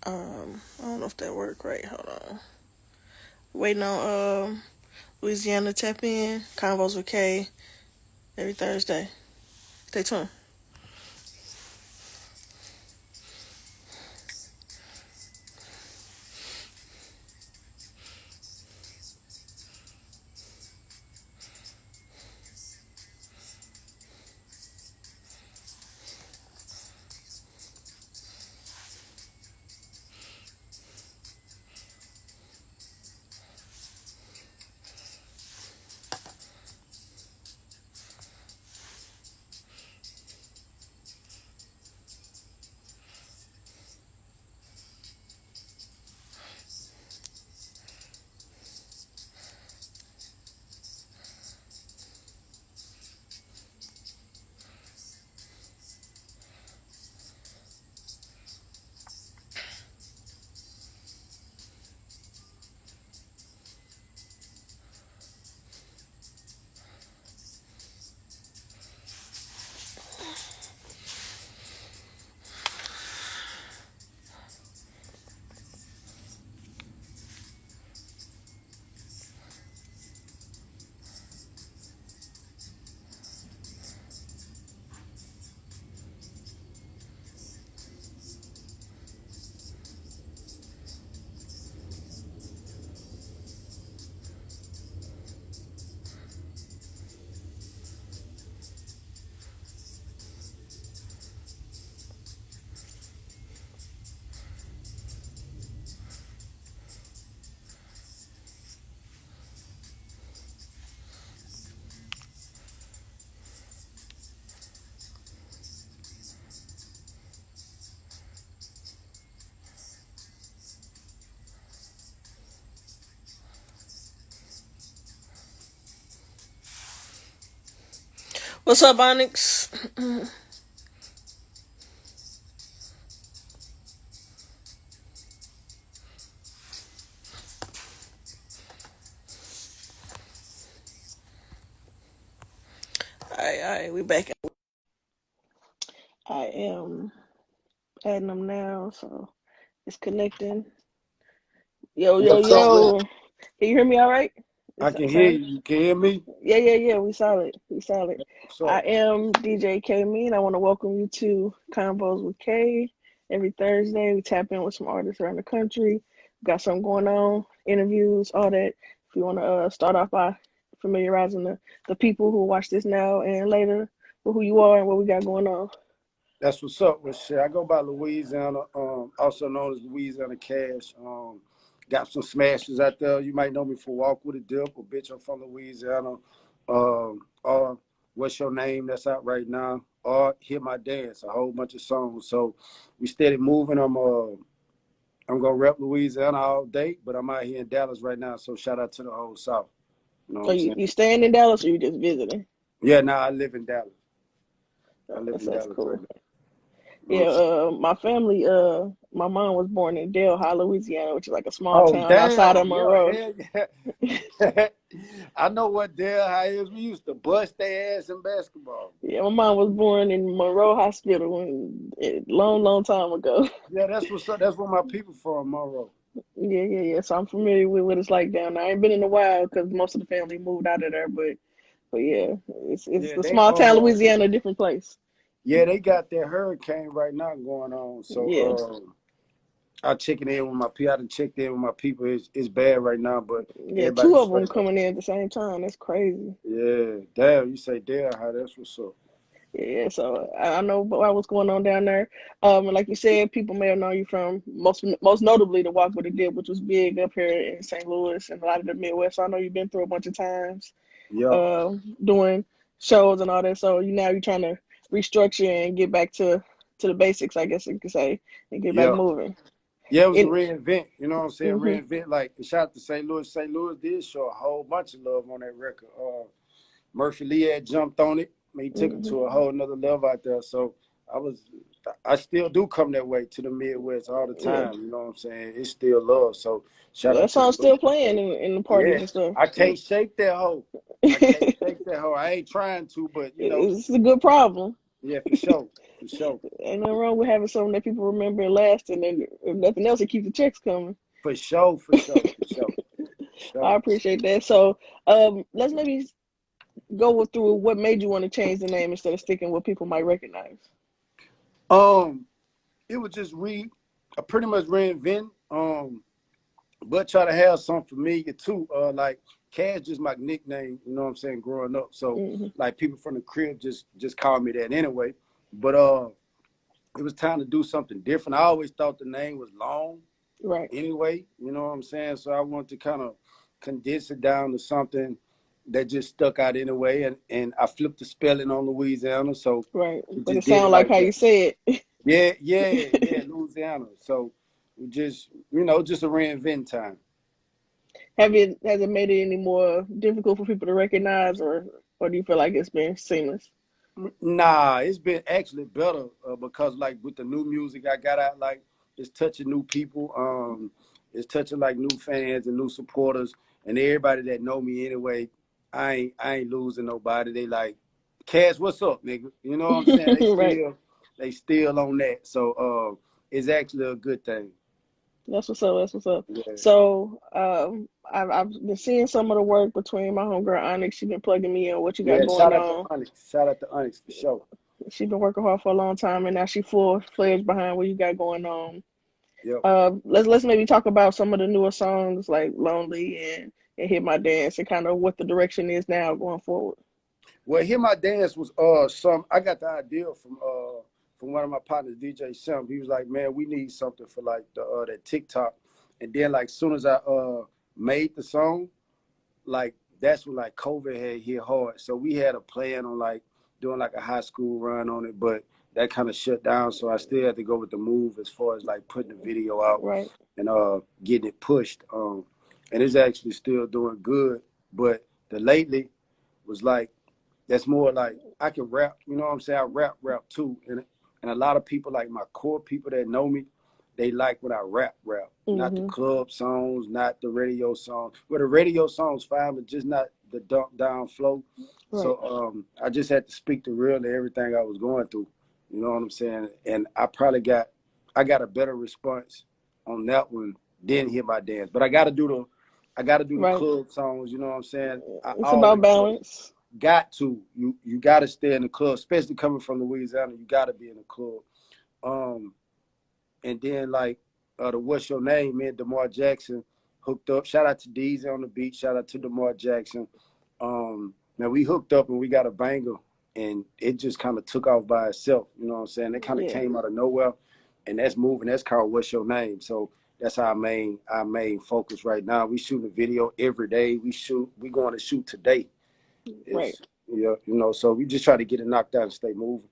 I don't know if that worked right. Hold on. Waiting on Louisiana tap in. Convos with K every Thursday. Stay tuned. What's up, Onyx? Alright, we back. I am adding them now, so it's connecting. Yo, yo, What's up with it? yo. Can you hear me all right? I It's can hear sound. you. You can hear me? Yeah. We solid. We solid. What's I up? am DJ K.Mean. I want to welcome you to Convos with K. Every Thursday, we tap in with some artists around the country. Got something going on, interviews, all that. If you want to start off by familiarizing the people who watch this now and later with who you are and what we got going on. That's what's up with shit. I go by Louisiana, also known as Louisiana Cash. Got some smashes out there. You might know me for Walk with a Dip or Bitch, I'm from Louisiana. Or What's Your Name? That's out right now. Or Hear My Dance, a whole bunch of songs. So we steady moving. I'm gonna rep Louisiana all day, but I'm out here in Dallas right now. So shout out to the whole South. You know what Are I'm you, saying? you staying in Dallas or you just visiting? Yeah, now I live in Dallas. I live in That's Dallas right cool. now. You know what Yeah, I'm saying? my family, my mom was born in Delhi, Louisiana, which is like a small Oh town outside of damn, yeah, Monroe. hell yeah. I know what Dale is. We used to bust their ass in basketball. Yeah, my mom was born in Monroe Hospital long, long time ago. Yeah, that's what's up. That's where my people from, Monroe. Yeah. So I'm familiar with what it's like down there. I ain't been in a while because most of the family moved out of there, but yeah, it's Yeah, the they small town Louisiana, different place. yeah, they got their hurricane right now going on. Yeah, So I checking in with my people. I done checked in with my people. It's bad right now, but yeah, two everybody's of them straight up. coming in at the same time. That's crazy. Yeah, damn, you say Dale, how that's what's up. Yeah, so I know what's going on down there. And like you said, people may have known you from most notably the Walk with a Dip, which was big up here in St. Louis and a lot of the Midwest. So I know you've been through a bunch of times Yep. uh, doing shows and all that. So you're trying to restructure and get back to the basics, I guess you could say, and get back Yep. moving. Yeah, it was a In reinvent. You know what I'm saying? hmm Reinvent. Like, shout out to St. Louis. St. Louis did show a whole bunch of love on that record. Murphy Lee had jumped on it. He took it hmm to a whole nother level out there. So I was, I still do come that way to the Midwest all the Yeah, time. You know what I'm saying? It's still love. So shout yeah, out that to the song's Louis. still playing in the parties Yeah, and stuff. I can't shake that hoe. I can't shake that hoe. I ain't trying to, but you know, It's a good problem. Yeah, for sure. For sure. Ain't nothing wrong with having something that people remember and last, and then if nothing else, it keeps the checks coming. For sure, for sure, for sure. I Sure. appreciate that. So, let's maybe go through what made you want to change the name instead of sticking with people might recognize. Um, it was just I pretty much reinvent. But try to have something familiar too. Like Cash just my nickname, you know what I'm saying, growing up. So Hmm. like people from the crib just call me that anyway. But it was time to do something different. I always thought the name was long Right, anyway, you know what I'm saying? So I wanted to kind of condense it down to something that just stuck out anyway. And I flipped the spelling on Louisiana. So right. we But just it did it sounds like like how you that. said it. Yeah, yeah, yeah, Louisiana. So we just, just a reinvent time. Has it made it any more difficult for people to recognize, or do you feel like it's been seamless? Nah, it's been actually better because like with the new music I got out, like it's touching new people. It's touching like new fans and new supporters and everybody that know me anyway. I ain't losing nobody. They like, Cash, what's up, nigga? You know what I'm saying? Right. They still on that. So it's actually a good thing. That's what's up. That's what's up. Yeah. So, I've been seeing some of the work between my homegirl Onyx. She's been plugging me in what you got Yeah, going shout out to on. Onyx. Shout out to Onyx for sure. She's been working hard for a long time, and now she full fledged behind what you got going on. Yep. Let's maybe talk about some of the newer songs like "Lonely" and "Hit My Dance" and kind of what the direction is now going forward. Well, Hear My Dance was some I got the idea from one of my partners, DJ Sam. He was like, man, we need something for like the that TikTok. And then like soon as I made the song, like that's when like COVID had hit hard. So we had a plan on like doing like a high school run on it, but that kind of shut down. So I still had to go with the move as far as like putting the video out Right, and getting it pushed. And it's actually still doing good. But the lately was like that's more like I can rap, you know what I'm saying? I rap too. And a lot of people like my core people that know me, they like when I rap. Not the hmm, club songs, not the radio songs. Well the radio songs fine, but just not the dump down flow. right, So I just had to speak the real to everything I was going through. You know what I'm saying? And I got a better response on that one than Hear My Dance. But I gotta do the right. club songs, you know what I'm saying? I It's about always say balance. got to you got to stay in the club, especially coming from Louisiana. You got to be in the club. Um, and then like the What's Your Name, man, DeMar Jackson hooked up. Shout out to Deezy on the beat. Shout out to DeMar Jackson. Man, we hooked up and we got a banger, and it just kind of took off by itself. You know what I'm saying? It kind of Yeah, came out of nowhere, and that's moving. That's called What's Your Name. So that's our main focus right now. We shooting a video every day. We going to shoot today. right. It's yeah, so we just try to get it knocked out and stay moving.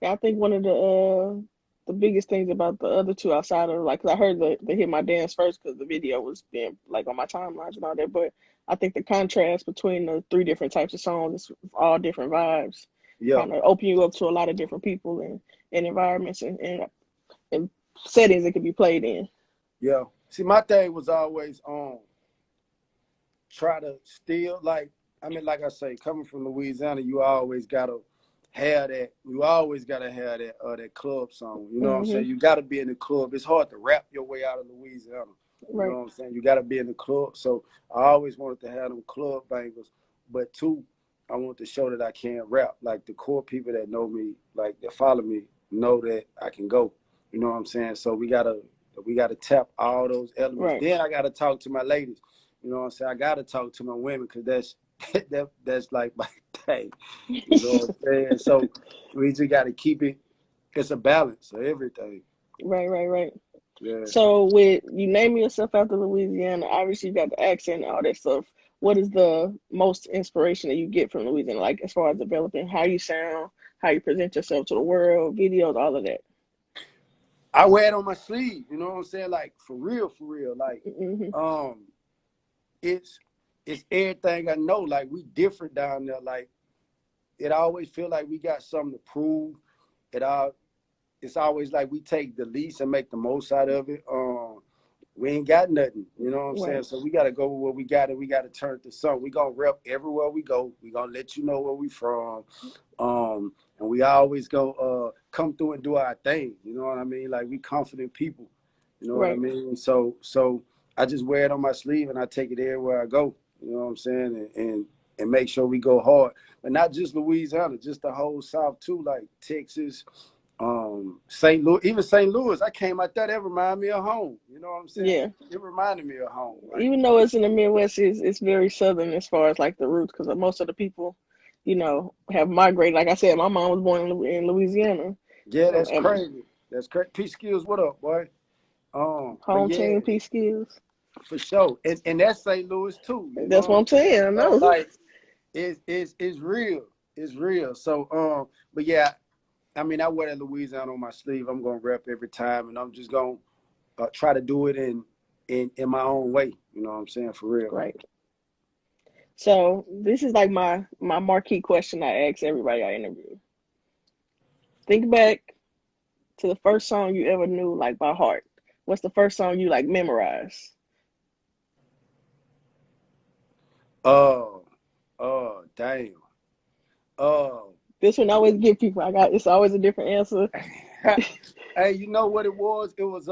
Yeah, I think one of the biggest things about the other two outside of like, 'cause I heard the Hit My Dance first because the video was being like on my timelines and all that, but I think the contrast between the three different types of songs, all different vibes, Yeah, kind of open you up to a lot of different people and environments and settings it could be played in. yeah. See, my thing was always try to still like I mean, like I say, coming from Louisiana, you always gotta have that. You always gotta have that club song. You know what I'm Hmm. saying? You gotta be in the club. It's hard to rap your way out of Louisiana. You know Right, what I'm saying? You gotta be in the club. So I always wanted to have them club bangers, but two, I want to show that I can rap. Like the core people that know me, like that follow me, know that I can go. You know what I'm saying? So we gotta tap all those elements. right. Then I gotta talk to my ladies. You know what I'm saying? I gotta talk to my women because that's like my thing. You know what I'm saying? So we just gotta keep it. It's a balance of everything. Right, right, right. Yeah. So with you naming yourself after Louisiana, obviously you got the accent and all that stuff. What is the most inspiration that you get from Louisiana, like as far as developing how you sound, how you present yourself to the world, videos, all of that? I wear it on my sleeve. You know what I'm saying? Like for real, for real. Like Hmm. um, it's it's everything I know. Like we different down there. Like it always feel like we got something to prove. It all it's always like we take the least and make the most out of it. We ain't got nothing, you know what I'm saying? Right, So we gotta go with what we got and we gotta turn to something. We gonna rep everywhere we go. We gonna let you know where we from. And and we always go come through and do our thing. You know what I mean? Like we confident people. You know what I Right. mean? So I just wear it on my sleeve and I take it everywhere I go. You know what I'm saying? And make sure we go hard. But not just Louisiana, just the whole South too, like Texas, St. Louis, even St. Louis. I came out there, that reminded me of home. You know what I'm saying? Yeah. It reminded me of home. Like, Even though it's in the Midwest, it's very southern as far as like the roots, because most of the people, have migrated. Like I said, my mom was born in Louisiana. yeah, that's And crazy. That's crazy. Peace skills, what up, boy? But home yeah, team, peace skills. for sure. And that's St. Louis too. You know That's what what I'm I'm saying? saying. I So know. like it's real. It's real. So but yeah, I mean I wear that Louisiana on my sleeve. I'm gonna rep every time and I'm just gonna try to do it in my own way. You know what I'm saying? For real. Right. So this is like my marquee question I ask everybody I interview. Think back to the first song you ever knew like by heart. What's the first song you like memorized? Oh, damn. Oh, This one I always give people. It's always a different answer. hey, you know what it was? It was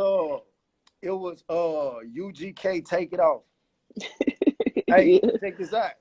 UGK Take It Off. Hey, Yeah. check this out.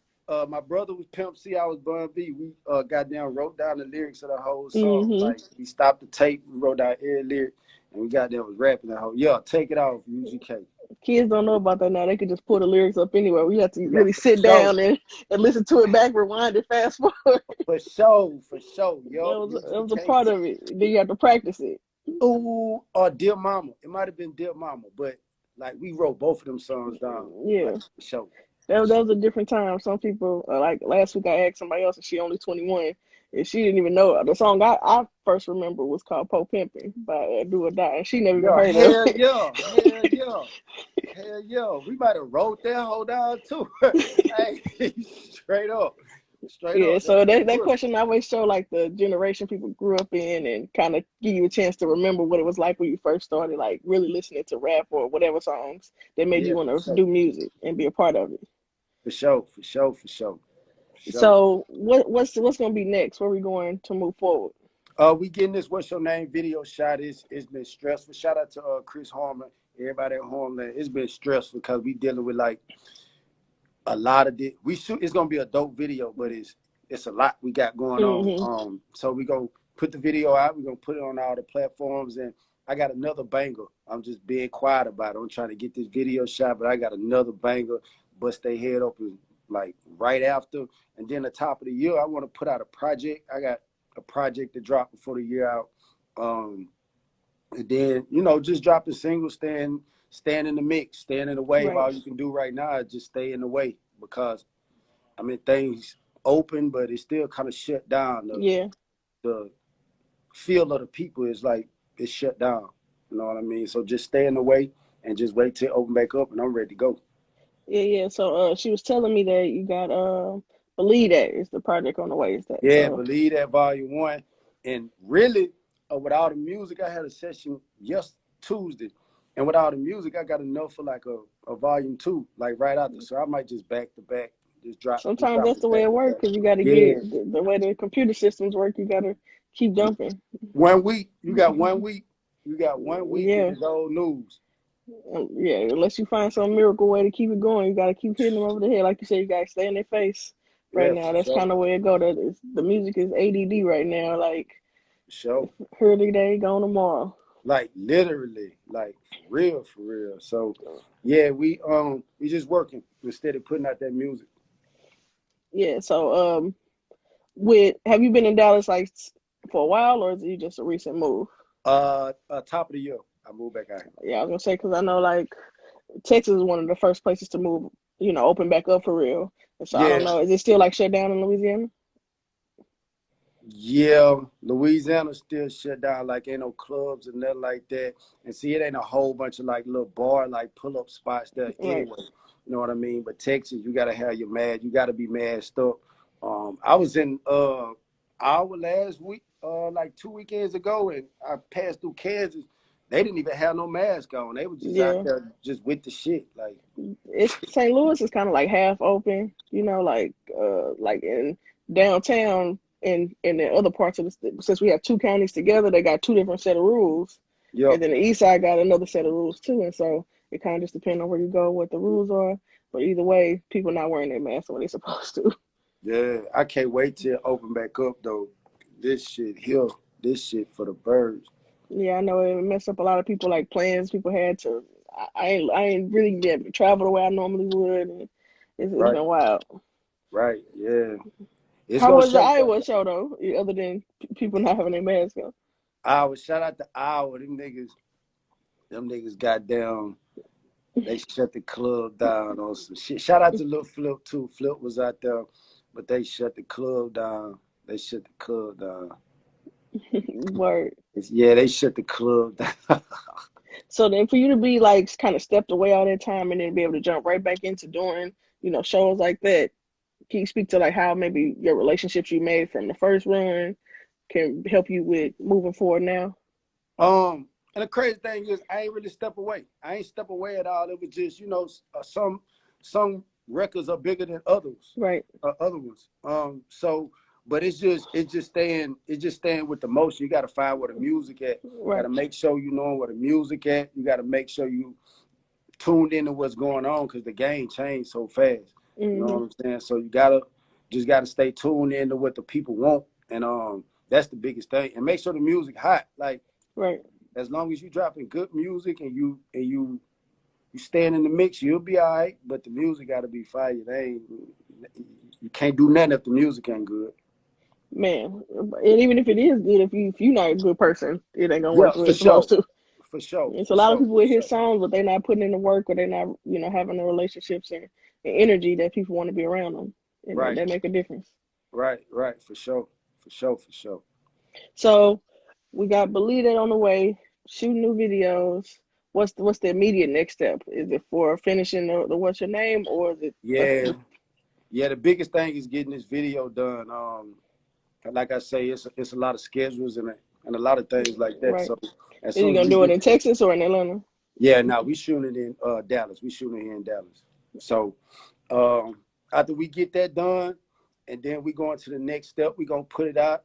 My brother was Pimp C, I was Bun B. We got down, wrote down the lyrics of the whole song. Hmm. Like we stopped the tape, we wrote down every lyric, and we got there was rapping the whole. Yeah, Take It Off, UGK. Kids don't know about that now. They can just pull the lyrics up anywhere. We have to Yeah, really sit down and listen to it back, rewind it, fast forward. for sure. That Yo, was a UGK. part of it. Then you have to practice it. Ooh, or Dear Mama. It might have been Dear Mama, but like we wrote both of them songs down, like Yeah. for sure. That was a different time. Some people, like last week, I asked somebody else, and she only 21, and she didn't even know the song I first remember was called "Po Pimpin'" by Do or Die, and she never even Yeah, heard of hell it. yeah, hell yeah, hell yeah. We might have wrote that whole down too. Hey, straight up, straight Yeah, up. That's so some that bullshit. question always show like the generation people grew up in, and kind of give you a chance to remember what it was like when you first started, like really listening to rap or whatever songs that made you Yeah, want for to sure, do music and be a part of it. for sure, for sure, for sure, for sure. So what's gonna be next? Where are we going to move forward? We getting this What's Your Name video shot. It's been stressful. Shout out to Chris Harmon, everybody at Homeland. It's been stressful because we dealing with like a lot of this. We shoot. It's gonna be a dope video, but it's a lot we got going on. Hmm. So we gonna put the video out. We're gonna put it on all the platforms, and I got another banger. I'm just being quiet about it. I'm trying to get this video shot, but I got another banger. Bust their head open like right after, and then the top of the year, I want to put out a project. I got a project to drop before the year out. And then just dropping singles, stand in the mix, stand in the wave. Right. All you can do right now is just stay in the way because I mean things open, but it's still kind of shut down. Yeah. The feel of the people is like it's shut down. You know what I mean? So just stay in the way and just wait till it open back up, and I'm ready to go. Yeah, yeah. So she was telling me that you got Believe That is the project on the way. Is that Yeah, so? Believe That Volume One, and really, with all the music, I had a session Tuesday, and with all the music, I got enough for like a Volume Two, like right after. So I might just back to back, just Sometimes drop that's it the way back it to works back. because you got to Yeah, get the way the computer systems work. You got to keep jumping. 1 week. You got 1 week. You got 1 week, and Yeah, it's old news. yeah. Unless you find some miracle way to keep it going, you got to keep hitting them over the head. Like you said, you got to stay in their face right Yeah, now. for That's sure, kind of where it go. The music is ADD right now. Like for sure. here today, gone tomorrow. Like literally, like for real. So yeah, we just working instead of putting out that music. Yeah. So with have you been in Dallas like for a while, or is it just a recent move? Top of the year, I moved back out here. Yeah, I was gonna say because I know like Texas is one of the first places to move, open back up for real. And so I don't Yeah, know, is it still like shut down in Louisiana? yeah. Louisiana still shut down. Like ain't no clubs and nothing like that. And see, it ain't a whole bunch of like little bar like pull up spots there Right. anyway. You know what I mean? But Texas, you gotta have your mask. You gotta be masked up. I was in our last week, like 2 weekends ago, and I passed through Kansas. They didn't even have no mask on. They were just out Yeah. there just with the shit. Like, It's St. Louis is kind of like half open, like in downtown. in the other parts of the state. Since we have two counties together, they got two different set of rules, and Yep. then the east side got another set of rules too. And so it kind of just depends on where you go, what the rules are. But either way, people not wearing their masks when they're supposed to. Yeah. I can't wait till it open back up though. This shit here. This shit for the birds. Yeah, I know it messed up a lot of people like plans people had to. I ain't really be able to travel the way I normally would, and it's Right. been wild. Right. Yeah. It's How gonna was the shut down. Iowa show though? Other than people not having their masks on. Iowa. Shout out to Iowa. Them niggas got down. They shut the club down on some shit. Shout out to Lil Flip too. Flip was out there, but they shut the club down. They shut the club down. Word. Yeah, they shut the club down. So then for you to be like kind of stepped away all that time and then be able to jump right back into doing, shows like that, can you speak to like how maybe your relationships you made from the first run can help you with moving forward now? And the crazy thing is, I ain't really step away. I ain't step away at all. It was just, some records are bigger than others, Right, other ones. But it's just staying with the motion. You got to find where the music at. Got right. to make sure you know where the music at. You got to make sure you tuned into what's going on because the game changed so fast. You know what Hmm. I'm saying? So just gotta stay tuned into what the people want, and that's the biggest thing. And make sure the music hot. Like Right. as long as you dropping good music and you staying in the mix, you'll be all right. But the music got to be fire. You can't do nothing if the music ain't good. Man, and even if it is good, if you're not a good person, it ain't gonna Yeah, work the way for it's supposed sure, to. for sure, It's a for lot of sure, people for with hit sure. songs, but they're not putting in the work, or they're not, having the relationships and energy that people want to be around them, and that, Right, that make a difference. right, for sure, for sure, for sure. So we got Believe That on the way, shooting new videos. What's the immediate next step? Is it for finishing the What's Your Name, or is it Yeah, yeah. The biggest thing is getting this video done. And like I say, it's a lot of schedules and a lot of things like that. right? So as Is you soon as gonna we do it get in Texas or in Atlanta? yeah, now we shooting it in Dallas. We shooting it here in Dallas. So um, after we get that done, and then we go into the next step, we gonna put it out.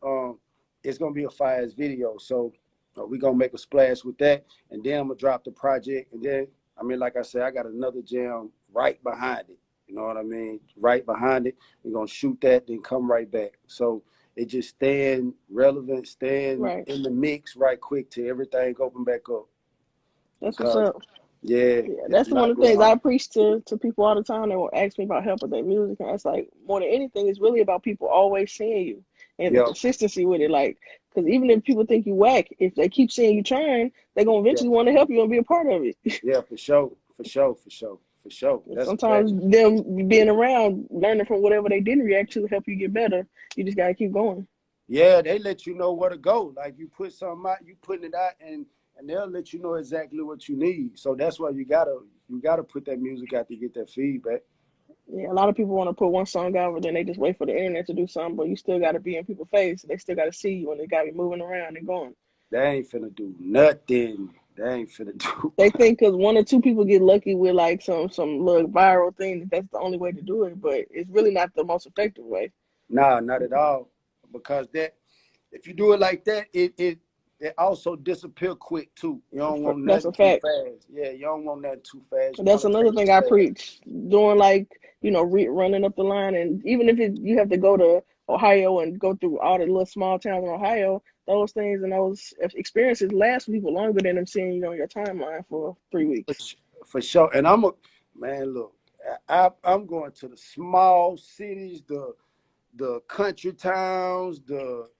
It's gonna be a fire video. So we gonna make a splash with that, and then I'm gonna drop the project, and then I mean, like I said, I got another jam right behind it. You know what I mean? Right behind it. We're gonna shoot that, then come right back. So it just staying relevant, staying Right. in the mix right quick till everything open back up. That's what's Because up. yeah, Yeah, it's that's a one lot of the going things I on. preach to people all the time. They will ask me about help with their music, and it's like more than anything, it's really about people always seeing you and the Yeah, consistency with it. Like, because even if people think you whack, if they keep seeing you trying, they're gonna yeah, eventually want to help you and be a part of it. yeah, for sure, for sure, for sure, for sure. And That's a fact. sometimes them being around, learning from whatever they didn't react to, help you get better. You just gotta keep going. Yeah, they let you know where to go. Like you put something out, you putting it out, and they'll let you know exactly what you need. So that's why you gotta put that music out to get that feedback. Yeah, a lot of people want to put one song out, but then they just wait for the internet to do something. But you still got to be in people's face. They still got to see you, and they got to be moving around and going. They ain't finna do nothing. They ain't finna do. They think because one or two people get lucky with like some little viral thing that's the only way to do it, but it's really not the most effective way. Nah, not at all. Because that if you do it like that, it also disappear quick too. You don't want That's nothing a too fact. fast. Yeah, you don't want nothing too fast. You That's want to another take it thing I slow. preach. Doing like running up the line, and even if you have to go to Ohio and go through all the little small towns in Ohio, those things and those experiences last with people longer than them seeing you on your timeline for 3 weeks. For sure. And man. Look, I'm going to the small cities, the country towns.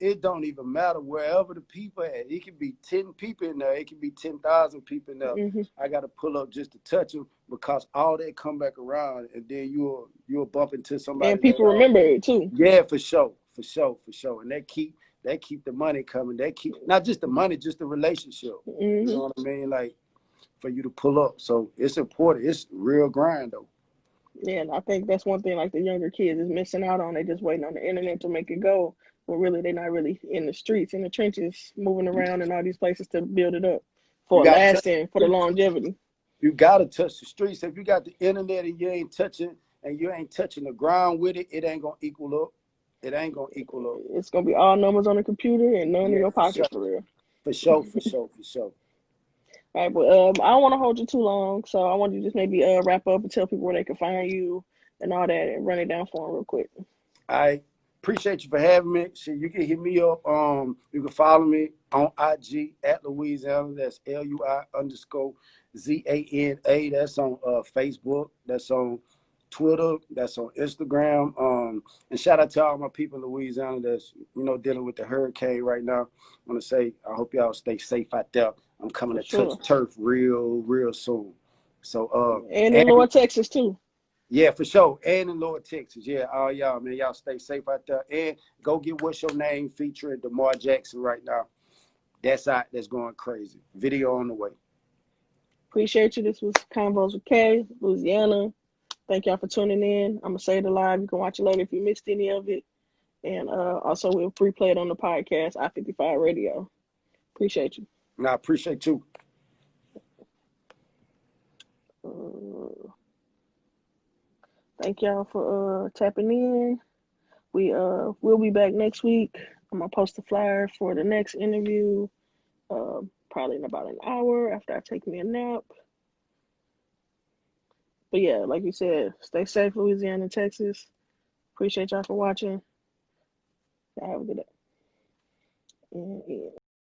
It don't even matter wherever the people at. It can be 10 people in there. It can be 10,000 people in there. Hmm. I got to pull up just to touch them because all they come back around, and then you'll bump into somebody And later people on. remember it too. Yeah, for sure, for sure, for sure. And they keep the money coming. They keep not just the money, just the relationship. You Hmm. know what I mean? Like for you to pull up. So it's important. It's real grind though. Yeah, and I think that's one thing like the younger kids is missing out on. They just waiting on the internet to make it go. But really, they're not really in the streets, in the trenches, moving around in all these places to build it up You for got to touch lasting, for the the streets. longevity. You got to touch the streets. If you got the internet and you ain't touching the ground with it, it ain't gonna equal up. It ain't gonna equal up. It's gonna be all numbers on the computer and none in Yeah, your for sure. pocket for real. For sure, for sure, for sure. All right, but I don't want to hold you too long, so I want you to just maybe wrap up and tell people where they can find you and all that, and run it down for them real quick. I appreciate you for having me. Shit, you can hit me up. You can follow me on IG at LuiZana. That's LUI_ZANA. That's on Facebook. That's on Twitter. That's on Instagram. And shout out to all my people in Louisiana that's dealing with the hurricane right now. I want to say I hope y'all stay safe out there. I'm coming For to touch sure. turf real soon. So And in and Lower Texas too. yeah, for sure. And in Lord Texas. Yeah, all y'all, man. Y'all stay safe out there. And go get What's Your Name featuring DeMar Jackson right now. That's out. That's going crazy. Video on the way. Appreciate you. This was Convos with K, Louisiana. Thank y'all for tuning in. I'm gonna save it live. You can watch it later if you missed any of it. And also we'll free play it on the podcast, I-55 Radio. Appreciate you. And I appreciate you. Thank y'all for tapping in. We'll be back next week. I'm gonna post a flyer for the next interview, probably in about an hour after I take me a nap. But yeah, like you said, stay safe, Louisiana, Texas. Appreciate y'all for watching. Y'all have a good day. And